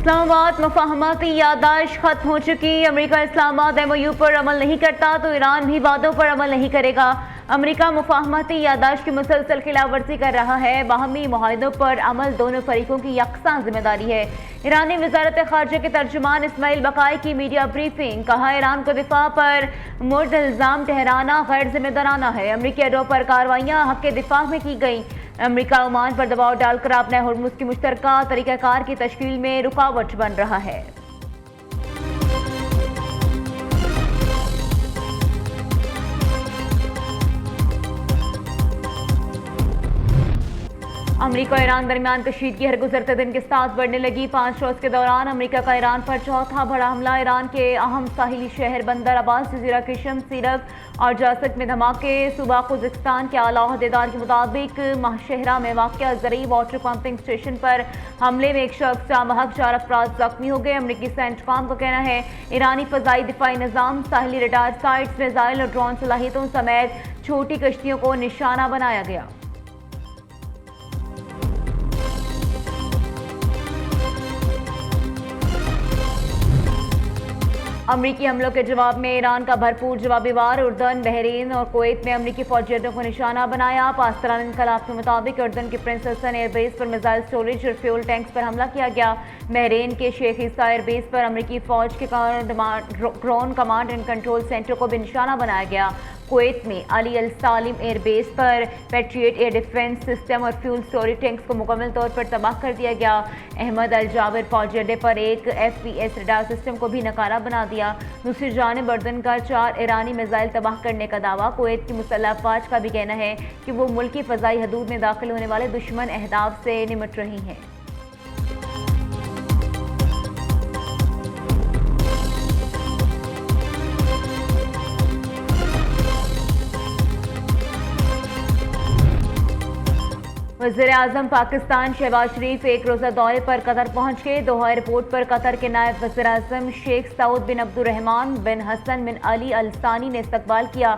इस्लामाबाद मुफाहमती यादाश्त खत्म हो चुकी। अमेरिका इस्लामाबाद MOU पर अमल नहीं करता तो ईरान भी वादों पर अमल नहीं करेगा। अमेरिका मुफाहमती यादाश्त की मुसलसल खिलाफवर्जी कर रहा है। बाहमी मुआहदों पर अमल दोनों फरीकों की यकसा जिम्मेदारी है। ईरानी वजारत खारजा के तर्जुमान इस्माइल बकाई की मीडिया ब्रीफिंग। कहा, ईरान को दिफा पर मुर्द इल्जाम ठहराना गैर जिम्मेदाराना है। अमरीकी अड्डों पर कार्रवाइयाँ हक के दिफा में की गई। अमेरिका ओमान पर दबाव डालकर अपने हुर्मुज की मुश्तरका तरीक़ाकार की तश्कील में रुकावट बन रहा है। अमेरिका और ईरान दरमियान कशीदगी हर गुजरते दिन के साथ बढ़ने लगी। 5 रोज के दौरान अमेरिका का ईरान पर चौथा बड़ा हमला। ईरान के अहम साहिली शहर बंदर अब्बास, जजीरा किशम, सीरक और जासक में धमाके। सूबा खुजिस्तान के आला अहदेदार के मुताबिक माहशहरा में वाक़या ज़रूरी वाटर पंपिंग स्टेशन पर हमले में एक शख्स जामहक, 4 अफराद जख्मी हो गए। अमरीकी सेंटकॉम का कहना है ईरानी फ़ज़ाई दिफाई निज़ाम, साहिली रडार साइट्स, मिसाइल और ड्रोन सलाहियतों समेत छोटी कश्तियों को निशाना बनाया गया। अमरीकी हमलों के जवाब में ईरान का भरपूर जवाबी वार। उर्दन, बहरीन और कुवैत में अमरीकी फौजी अड्डों को निशाना बनाया। पासदारान इंकलाब के मुताबिक उर्दन के प्रिंस हसन एयरबेस पर मिसाइल स्टोरेज और फ्यूल टैंक्स पर हमला किया गया। बहरीन के शेख ईसा एयरबेस पर अमरीकी फौज के drone command and control centre को भी निशाना बनाया गया। कुवैत में अली अल सालिम एयरबेस पर पेट्रियट एयर डिफेंस सिस्टम और फ्यूल स्टोरेज टैंक्स को मुकम्मल तौर पर तबाह कर दिया गया। अहमद अल जाबिर फौजी अड्डे पर एक FPS रडार सिस्टम को भी नकारा बना दिया। दूसरी जानिब उर्दन का 4 ईरानी मिसाइल तबाह करने का दावा। कुवैत की मुसल्लह अफवाज का भी कहना है कि वो मुल्क की फ़ज़ाई हदूद में दाखिल होने वाले दुश्मन अहदाफ से निमट रही हैं। वज़ीर-ए-आज़म पाकिस्तान शहबाज शरीफ एक रोज़ा दौरे पर कतर पहुँच गए। दोहा एयरपोर्ट पर कतर के नायब वज़ीर-ए-आज़म शेख सऊद बिन अब्दुर्रहमान बिन हसन बिन अली अल सानी ने इस्तकबाल किया।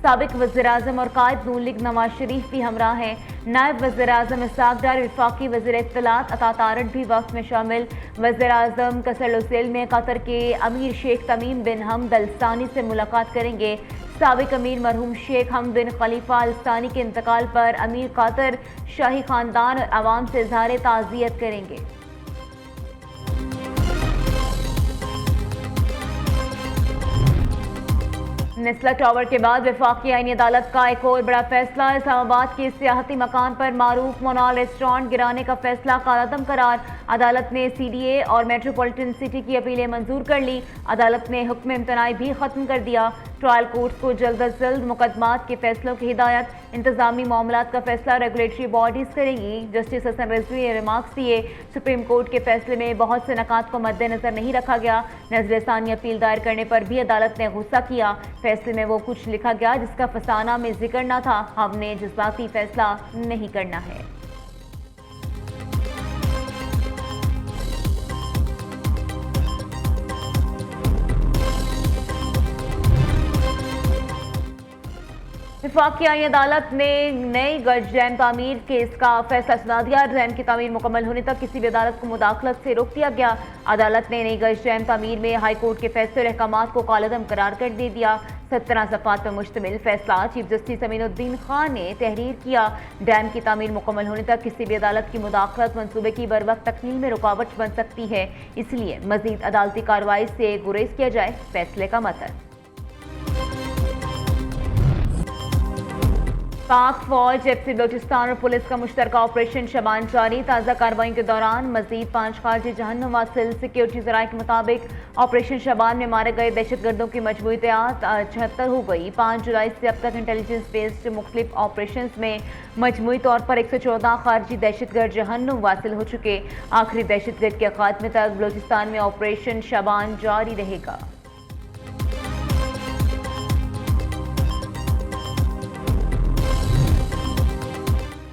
साबिक वज़ीर-ए-आज़म और कायद नून लीग नवाज शरीफ भी हमरा हैं। नायब वज़ीर-ए-आज़म इसहाक डार, वफाकी वज़ीर इत्तलात अता तारड़ भी वक्त में शामिल। वज़ीर-ए-आज़म कसर में कतर के अमीर शेख तमीम बिन हमद अल सानी से मुलाकात करेंगे। साबिक अमीर मरहूम शेख हमद बिन खलीफा अल सानी के इंतकाल पर अमीर कतर शाही खानदान और आवाम से इज़हार ताज़ियत करेंगे। निस्ला टावर के बाद वफाकी आईनी अदालत का एक और बड़ा फैसला। इस्लामाबाद के सियाहती मकान पर मारूफ मोनाल रेस्टोरेंट गिराने का फैसला कालादम करार। अदालत ने CDA और मेट्रोपॉलिटन सिटी की अपीलें मंजूर कर ली। अदालत ने हुक्म इम्तनाई भी खत्म कर दिया। ट्रायल कोर्ट को जल्द अज जल्द मुकदमात के फैसलों की हिदायत। इंतजामी मामलात का फैसला रेगुलेटरी बॉडीज करेंगी। जस्टिस हसन रिजवी ने रिमार्क्स दिए, सुप्रीम कोर्ट के फैसले में बहुत से नकात को मद्देनजर नहीं रखा गया। नजरसानी अपील दायर करने पर भी अदालत ने गुस्सा किया। फैसले में वो कुछ लिखा गया जिसका फसाना में जिक्र न था। हमने जज्बाती फैसला नहीं करना है। वफाकी आईनी अदालत ने नई गज डैम तामीर केस का फैसला सुना दिया। डैम की तामीर मुकम्मल होने तक किसी भी अदालत को मुदाखलत से रोक दिया गया। अदालत ने नई गज डैम तामीर में हाई कोर्ट के फैसले और अहकामात को कालअदम करार कर दे दिया। 17 सफ़ात पर मुश्तमिल फैसला चीफ जस्टिस अमीनुद्दीन खान ने तहरीर किया। डैम की तामीर मुकम्मल होने तक किसी भी अदालत की मुदाखलत मनसूबे की बर वक्त तकमील में रुकावट बन सकती है, इसलिए मजीद अदालती कार्रवाई से गुरेज किया जाए। फैसले का मतलब पाक फौज, FC बलोचिस्तान और पुलिस का मुश्तरका ऑपरेशन शबान जारी। ताज़ा कार्रवाई के दौरान मजीद 5 खारजी जहन्नुम वासिल। सिक्योरिटी ज़राए के मुताबिक ऑपरेशन शबान में मारे गए दहशतगर्दों की मजमूई तादाद 76 हो गई। 5 जुलाई से अब तक इंटेलिजेंस बेस्ड मुख्तलिफ ऑपरेशन में मजमूई तौर पर 114 खारजी दहशतगर्द जहन्नुम वासिल हो चुके। आखिरी दहशतगर्द के खात्मे तक बलोचिस्तान में ऑपरेशन शबान जारी रहेगा।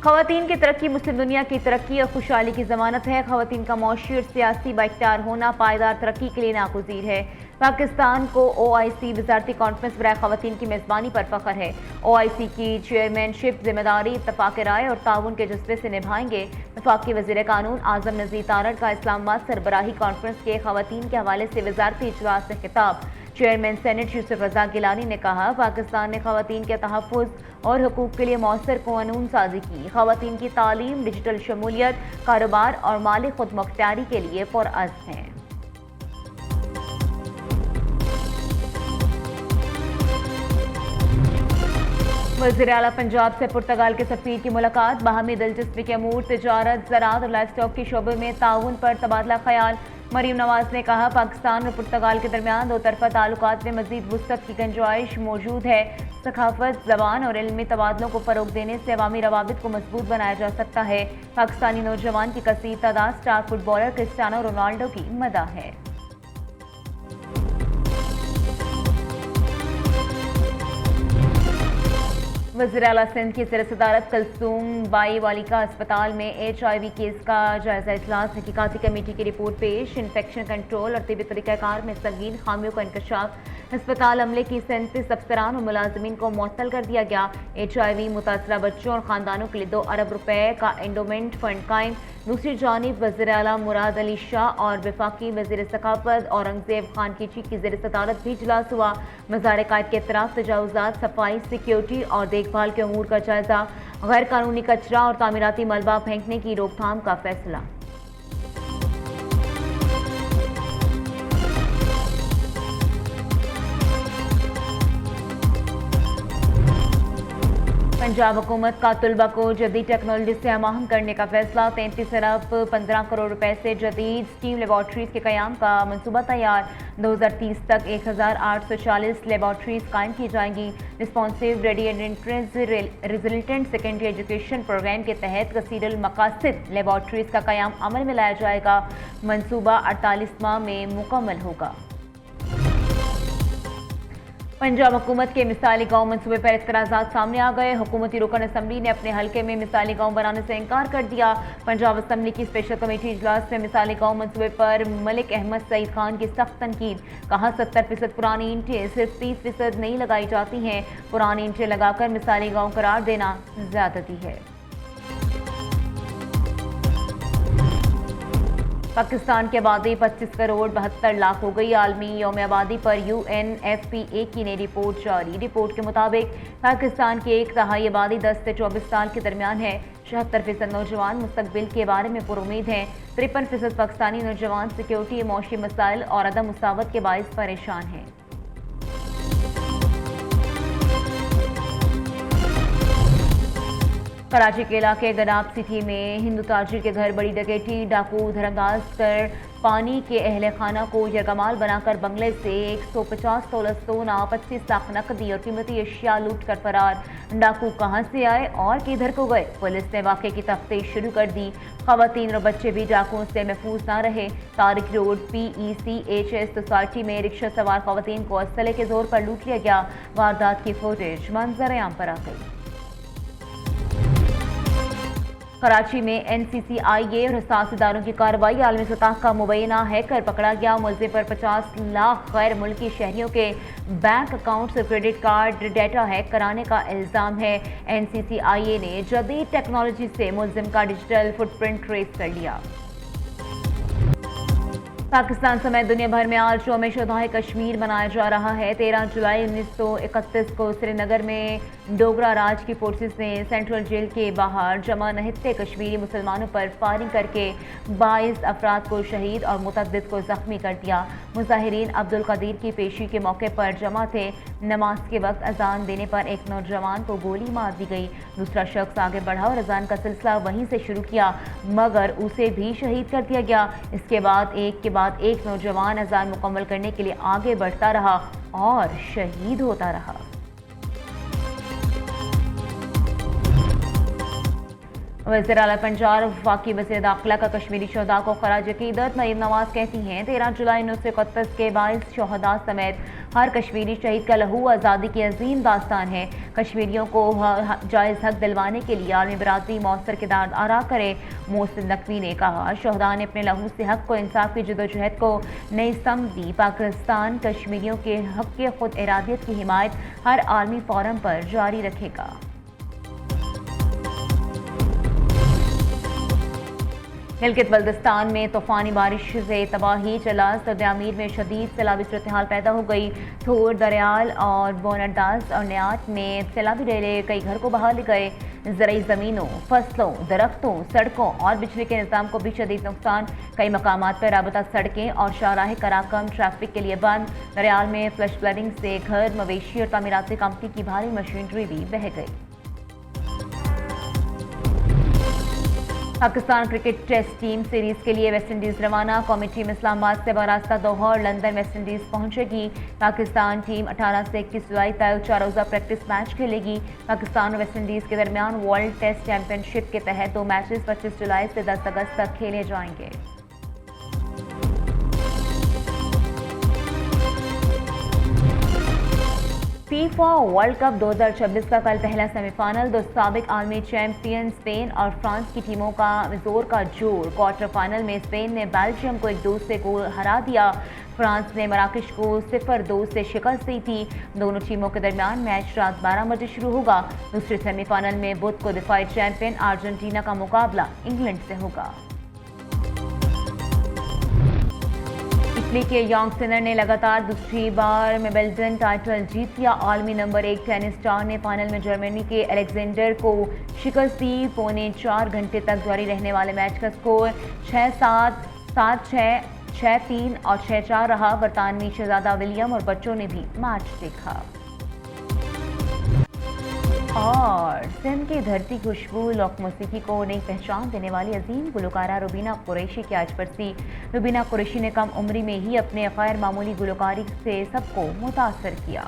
ख़वातीन की तरक्की मुस्लिम दुनिया की तरक्की और खुशहाली की ज़मानत है। ख़वातीन का मौशी और सियासी बाइख्तियार होना पायदार तरक्की के लिए नागुज़ीर है। पाकिस्तान को OIC वज़ारती कॉन्फ्रेंस बराए ख़वातीन की मेज़बानी पर फ़ख्र है। OIC की चेयरमैनशिप जिम्मेदारी इत्तफ़ाक़ राय और ताउन के जज्बे से निभाएंगे। वफ़ाक़ी वज़ीर क़ानून आज़म नज़ीर तारड़ का इस्लामाबाद सरबराही कॉन्फ्रेंस के ख़वातीन के हवाले से वज़ारती इजलास से खिताब। चेयरमैन सेनेट यूसुफ रज़ा गिलानी ने कहा, पाकिस्तान ने ख़वातीन के तहफ़्फ़ुज़ और हुकूक़ के लिए मौसर क़ानून साज़ी की। ख़वातीन की तालीम, डिजिटल शमूलियत, कारोबार और माली खुदमुख्तियारी के लिए पुरअज़्म हैं। वज़ीर आला पंजाब से पुर्तगाल के सफ़ीर की मुलाकात। बाहमी दिलचस्पी के अमूर, तिजारत, ज़राअत और लाइफ स्टॉक के शोबे में ताउन पर तबादला ख्याल। मरीम नवाज ने कहा, पाकिस्तान और पुर्तगाल के दरमियान दो तरफ़ा ताल्लुकात में मज़ीद वुसअत की गुंजाइश मौजूद है। सकाफ़त, ज़बान और इल्मी तबादलों को फ़रोग़ देने से अवामी रवाबित को मजबूत बनाया जा सकता है। पाकिस्तानी नौजवान की कसीर तादाद स्टार फुटबॉलर क्रिस्टियानो रोनाल्डो की मदह है। वज़ीर आला सिंध की ज़ेर सदारत कलसूम बाई वालिका अस्पताल में HIV केस का जायजा इजलास। तहक़ीक़ाती कमेटी की रिपोर्ट पेश। इन्फेक्शन कंट्रोल और तिबी तरीक़ाकार में संगीन खामियों का इंकशाफ। अस्पताल अमले की 37 अफसरान और मुलाजमीन को मुअत्तल कर दिया गया। HIV मुतासरा बच्चों और ख़ानदानों के लिए 2 अरब रुपए का एंडोमेंट फंड कायम। दूसरी जानिब वज़ीर आला मुराद अली शाह और वफाकी वज़ीर सकाफ़त औरंगज़ेब खान की ज़ेर सदारत भी इजलास हुआ। मज़ार कायद के इतराफ़, तजावुज़ात, सफाई, सिक्योरिटी और देखभाल के अमूर का जायजा। गैर कानूनी कचरा और तामीराती मलबा फेंकने की रोकथाम का फैसला। पंजाब हुकूमत का तलबा को जदीद टेक्नोलॉजी से हमाहंग करने का फैसला। 33 अरब 15 करोड़ रुपए से जदीद स्टीम लेबॉर्ट्रीज के क़याम का मनसूबा तैयार। 2030 तक 1840 लेबॉर्ट्रीज कायम की जाएंगी। Responsive ready and entrance resultant secondary education programme के तहत कसीरल मकासद लेबॉर्ट्रीज का क़याम अमल में लाया जाएगा। मनसूबा 48 माह में मुकम्मल होगा। पंजाब हुकूमत के मिसाली गाँव मनसूबे पर एतराज़ात सामने आ गए। हुकूमती रुकन असम्बली ने अपने हल्के में मिसाली गाँव बनाने से इनकार कर दिया। पंजाब असम्बली की स्पेशल कमेटी इजलास में मिसाली गाँव मनसूबे पर मलिक अहमद सईद खान की सख्त तनकीद। कहा, 70% पुरानी ईंटें सिर्फ 30% नहीं लगाई जाती हैं। पुरानी ईंटें लगाकर मिसाली गाँव करार देना ज़्यादती है। पाकिस्तान की आबादी 25 करोड़ 72 लाख हो गई। आलमी यौम आबादी पर UNFPA की नई रिपोर्ट जारी। रिपोर्ट के मुताबिक पाकिस्तान की 1/3 आबादी 10 से 24 साल के दरमियान है। 76% नौजवान मुस्तकबिल के बारे में पुरुमीद हैं। 53% पाकिस्तानी नौजवान सिक्योरिटी, मौशी मसाइल और अदम मुसावत के बाइस परेशान हैं। कराची के इलाके गनाब सिटी में हिंदू ताजिर के घर बड़ी डकैती। डाकू धरंदाज कर पानी के अहले खाना को यरगमाल बनाकर बंगले से 150 तोला सोना, 25 लाख नकदी और कीमती अशिया लूट कर फरार। डाकू कहां से आए और किधर को गए? पुलिस ने वाक़े की तफ्तीश शुरू कर दी। ख़वातीन और बच्चे भी डाकुओं से महफूज ना रहे। तारिक रोड PECHS सोसाइटी में रिक्शा सवार ख़वातीन को असले के जोर पर लूट लिया गया। वारदात की फुटेज मंजर-ए-आम पर आ गई। कराची में NCCIA और हसास इदारों की कार्रवाई। आलमी सतह का मुबैना हैकर पकड़ा गया। मुलजिम पर 50 लाख गैर मुल्की शहरियों के बैंक अकाउंट्स और क्रेडिट कार्ड डेटा हैक कराने का इल्ज़ाम है। NCCIA ने जदीद टेक्नोलॉजी से मुलजिम का डिजिटल फुटप्रिंट ट्रेस कर लिया। पाकिस्तान समेत दुनिया भर में आज यौम शुहदाए कश्मीर मनाया जा रहा है। 13 जुलाई 1931 को श्रीनगर में डोगरा राज की फोर्सेस ने सेंट्रल जेल के बाहर जमा नहित्ते कश्मीरी मुसलमानों पर फायरिंग करके 22 अफराद को शहीद और मुतअद्दिद को जख्मी कर दिया। मुजाहिरीन अब्दुल कदीर की पेशी के मौके पर जमा थे। नमाज के वक्त अजान देने पर एक नौजवान को गोली मार दी गई। दूसरा शख्स आगे बढ़ा और अजान का सिलसिला वहीं से शुरू किया, मगर उसे भी शहीद कर दिया गया। इसके बाद एक नौजवान अजान मुकम्मल करने के लिए आगे बढ़ता रहा और शहीद होता रहा। वज़ीर आला पंजाब वफाकी वज़ीर दाखिला का कश्मीरी शहदा को खराज अकीदत। मरीम नवाज कहती हैं 13 जुलाई 1931 के 22 शहदा समेत हर कश्मीरी शहीद का लहू आज़ादी की अजीम दास्तान है। कश्मीरियों को जायज़ हक दिलवाने के लिए आलमी बरादरी मौसर किरदार अदा करे। मोहसिन नकवी ने कहा शहदा ने अपने लहू से हक को इंसाफ की जदोजहद को नई समत दी। पाकिस्तान कश्मीरियों के हक के खुद इरादियत की हिमायत हर आलमी फोरम पर जारी रखेगा। गिलगित बल्तिस्तान में तूफानी बारिश से तबाही चला। सदर-ए-आमीर में शदीद सैलाबी सूरत हाल पैदा हो गई। थोर, दरियाल और बोनरदास और न्यात में सैलाबी रेले कई घर को बहा ले गए। ज़रई ज़मीनों, फसलों, दरख्तों, सड़कों और बिजली के निज़ाम को भी शदीद नुकसान। कई मकामात पर राबता सड़कें और शाहराह कराकम ट्रैफिक के लिए बंद। दरियाल में फ्लश फ्लडिंग से घर, मवेशी और तामीराती कंपनी की भारी मशीनरी भी बह गई। Pakistan cricket test team series के लिए वेस्टइंडीज रवाना। कौमी टीम इस्लामाबाद से बरास्ता दोहा और लंदन वेस्टइंडीज पहुंचेगी। पाकिस्तान टीम 18 से 21 जुलाई तक 4 रोज़ा प्रैक्टिस मैच खेलेगी। पाकिस्तान और वेस्टइंडीज के दरमियान वर्ल्ड टेस्ट चैंपियनशिप के तहत 2 मैचेस 25 जुलाई से 10 अगस्त तक खेले जाएंगे। फीफा वर्ल्ड कप 2026 का कल पहला सेमीफाइनल। दो साबिक आलमी चैंपियन स्पेन और फ्रांस की टीमों का जोर का जोर। क्वार्टर फाइनल में स्पेन ने बेल्जियम को 1-2 से गोल हरा दिया। फ्रांस ने मराकश को 0-2 से शिकस्त दी थी। दोनों टीमों के दरमियान मैच रात 12 बजे शुरू होगा। दूसरे सेमीफाइनल में बुध को दिफाई चैंपियन अर्जेंटीना का मुकाबला इंग्लैंड से होगा। इटली के यांग सिनर ने लगातार दूसरी बार विंबलडन टाइटल जीत लिया। आलमी नंबर 1 टेनिस स्टार ने फाइनल में जर्मनी के अलेक्जेंडर को शिकस्त दी। 4 घंटे तक जारी रहने वाले मैच का स्कोर 6-7, 7-6, 6-3 और 6-4 रहा। बरतानवी शहजादा विलियम और बच्चों ने भी मैच देखा। और सिंध की धरती खुशबू लोक मौसीकी को नई पहचान देने वाली अजीम गुलकारा रुबीना कुरैशी की आज बरसी। रुबीना कुरैशी ने कम उम्री में ही अपने गैर मामूली गुलकारी से सबको मुतासर किया।